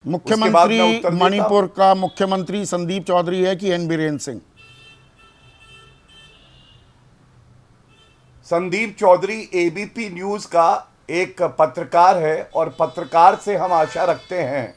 मुख्यमंत्री मणिपुर का मुख्यमंत्री संदीप चौधरी है कि N Birendra Singh? Sandeep Chaudhary ABP News का एक पत्रकार है और पत्रकार से हम आशा रखते हैं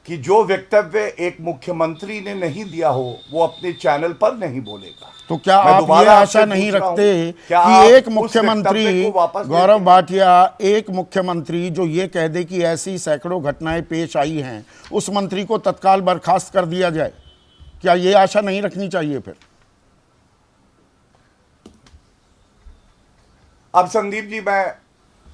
कि जो वक्तव्य एक मुख्यमंत्री ने नहीं दिया हो वो अपने चैनल पर नहीं बोलेगा। तो क्या आप ये आशा नहीं रखते कि एक मुख्यमंत्री गौरव भाटिया, एक मुख्यमंत्री जो ये कह दे कि ऐसी सैकड़ों घटनाएं पेश आई हैं, उस मंत्री को तत्काल बर्खास्त कर दिया जाए? क्या ये आशा नहीं रखनी चाहिए फिर? अब संदीप जी, मैं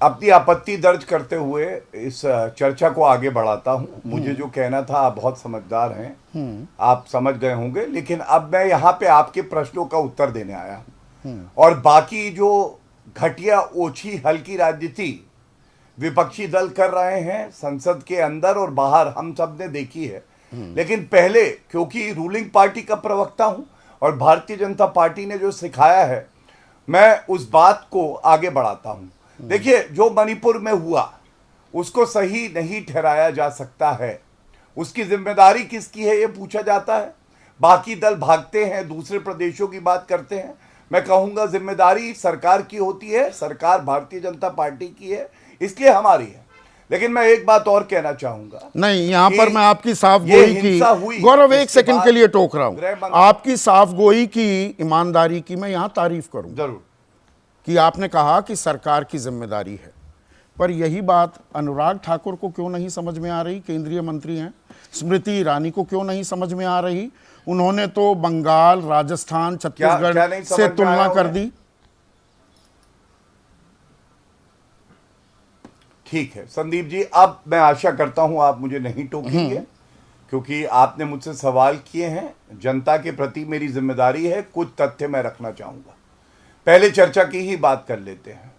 अपनी आपत्ति दर्ज करते हुए इस चर्चा को आगे बढ़ाता हूं। मुझे जो कहना था, आप बहुत समझदार हैं, आप समझ गए होंगे, लेकिन अब मैं यहाँ पे आपके प्रश्नों का उत्तर देने आया हूं। और बाकी जो घटिया ओछी हल्की राजनीति विपक्षी दल कर रहे हैं संसद के अंदर और बाहर, हम सब ने देखी है। लेकिन पहले, क्योंकि रूलिंग पार्टी का प्रवक्ता हूं और भारतीय जनता पार्टी ने जो सिखाया है, मैं उस बात को आगे बढ़ाता हूं। देखिए, जो मणिपुर में हुआ उसको सही नहीं ठहराया जा सकता है। उसकी जिम्मेदारी किसकी है ये पूछा जाता है। बाकी दल भागते हैं, दूसरे प्रदेशों की बात करते हैं। मैं कहूंगा जिम्मेदारी सरकार की होती है, सरकार भारतीय जनता पार्टी की है, इसलिए हमारी है। लेकिन मैं एक बात और कहना चाहूंगा। नहीं, यहां पर मैं आपकी साफ गोई की, गौरव एक सेकंड के लिए टोक रहा हूं, आपकी साफ गोई की, ईमानदारी की मैं यहां तारीफ करूं जरूर कि आपने कहा कि सरकार की जिम्मेदारी है। पर यही बात अनुराग ठाकुर को क्यों नहीं समझ में आ रही? केंद्रीय मंत्री हैं। स्मृति ईरानी को क्यों नहीं समझ में आ रही? उन्होंने तो बंगाल, राजस्थान, छत्तीसगढ़ से तुलना कर दी। ठीक है संदीप जी, अब मैं आशा करता हूं आप मुझे नहीं टोकेंगे, क्योंकि आपने मुझसे सवाल किए हैं। जनता के प्रति मेरी जिम्मेदारी है, कुछ तथ्य मैं रखना चाहूंगा। पहले चर्चा की ही बात कर लेते हैं।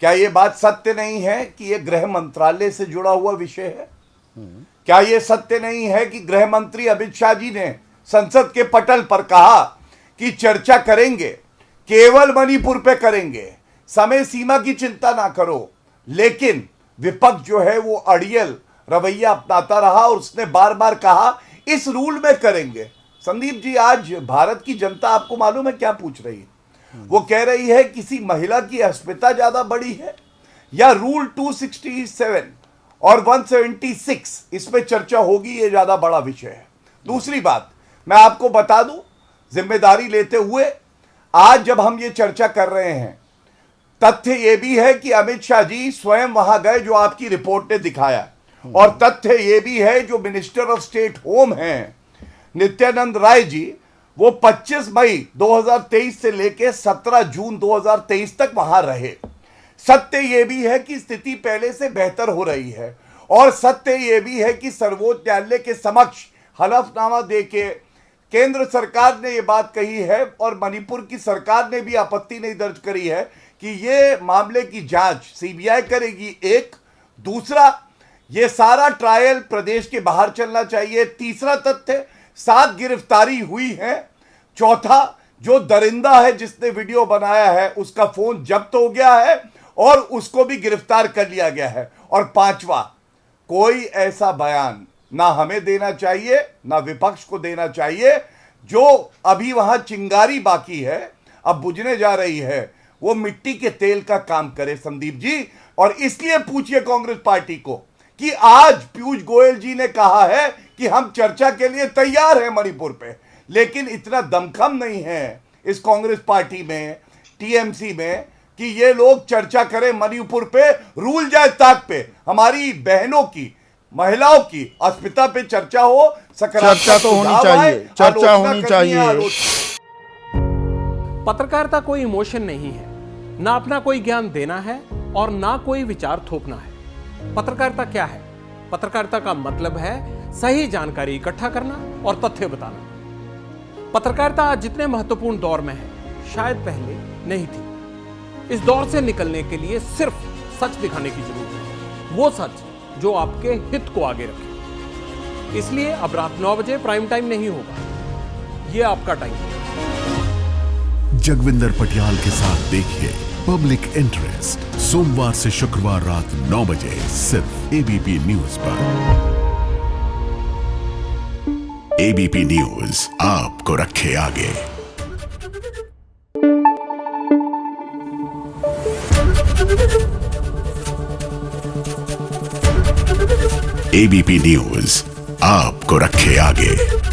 क्या यह बात सत्य नहीं है कि यह गृह मंत्रालय से जुड़ा हुआ विषय है? क्या यह सत्य नहीं है कि गृह मंत्री अमित शाह जी ने संसद के पटल पर कहा कि चर्चा करेंगे, केवल मणिपुर पे करेंगे, समय सीमा की चिंता ना करो? लेकिन विपक्ष जो है वो अड़ियल रवैया अपनाता रहा और उसने बार बार कहा इस रूल में करेंगे। संदीप जी, आज भारत की जनता आपको मालूम है क्या पूछ रही है? वो कह रही है किसी महिला की अस्मिता ज्यादा बड़ी है या रूल 267 और 176 इस पे चर्चा होगी, ये ज्यादा बड़ा विषय है। दूसरी बात मैं आपको बता दूं, जिम्मेदारी लेते हुए आज जब हम ये चर्चा कर रहे हैं, तथ्य ये भी है कि अमित शाह जी स्वयं वहां गए, जो आपकी रिपोर्ट ने दिखाया, और तथ्य ये भी है जो मिनिस्टर ऑफ स्टेट होम हैं नित्यानंद राय जी, वो 25 मई 2023 से लेकर 17 जून 2023 तक वहां रहे। सत्य यह भी है कि स्थिति पहले से बेहतर हो रही है, और सत्य यह भी है कि सर्वोच्च न्यायालय के समक्ष हलफनामा देके केंद्र सरकार ने यह बात कही है और मणिपुर की सरकार ने भी आपत्ति नहीं दर्ज करी है कि यह मामले की जांच सीबीआई करेगी। एक दूसरा, यह सारा ट्रायल प्रदेश के बाहर चलना चाहिए। तीसरा तथ्य, 7 गिरफ्तारी हुई है। चौथा, जो दरिंदा है जिसने वीडियो बनाया है उसका फोन जब्त हो गया है और उसको भी गिरफ्तार कर लिया गया है। और पांचवा, कोई ऐसा बयान ना हमें देना चाहिए ना विपक्ष को देना चाहिए। जो अभी वहां चिंगारी बाकी है, अब बुझने जा रही है, वो मिट्टी के तेल का काम करे संदीप जी। और इसलिए पूछिए कांग्रेस पार्टी को कि आज पीयूष गोयल जी ने कहा है कि हम चर्चा के लिए तैयार हैं मणिपुर पे, लेकिन इतना दमखम नहीं है इस कांग्रेस पार्टी में, टीएमसी में, कि ये लोग चर्चा करें मणिपुर पे, रूल जाए ताक पे। हमारी बहनों की, महिलाओं की अस्मिता पे चर्चा हो, चर्चा तो होनी चाहिए, चर्चा होनी चाहिए। पत्रकारिता कोई इमोशन नहीं है, ना अपना कोई ज्ञान देना है और ना कोई विचार थोपना है। पत्रकारिता क्या है? पत्रकारिता का मतलब है सही जानकारी इकट्ठा करना और तथ्य बताना। पत्रकारिता आज जितने महत्वपूर्ण दौर में है, शायद पहले नहीं थी। इस दौर से निकलने के लिए सिर्फ सच दिखाने की जरूरत है, वो सच जो आपके हित को आगे रखे। इसलिए अब रात 9 बजे प्राइम टाइम नहीं होगा, ये आपका टाइम है। जगविंदर पटियाल के साथ देखिए पब्लिक इंटरेस्ट, सोमवार से शुक्रवार रात 9 बजे सिर्फ एबीपी न्यूज पर। एबीपी न्यूज आपको रखे आगे। एबीपी न्यूज आपको रखे आगे।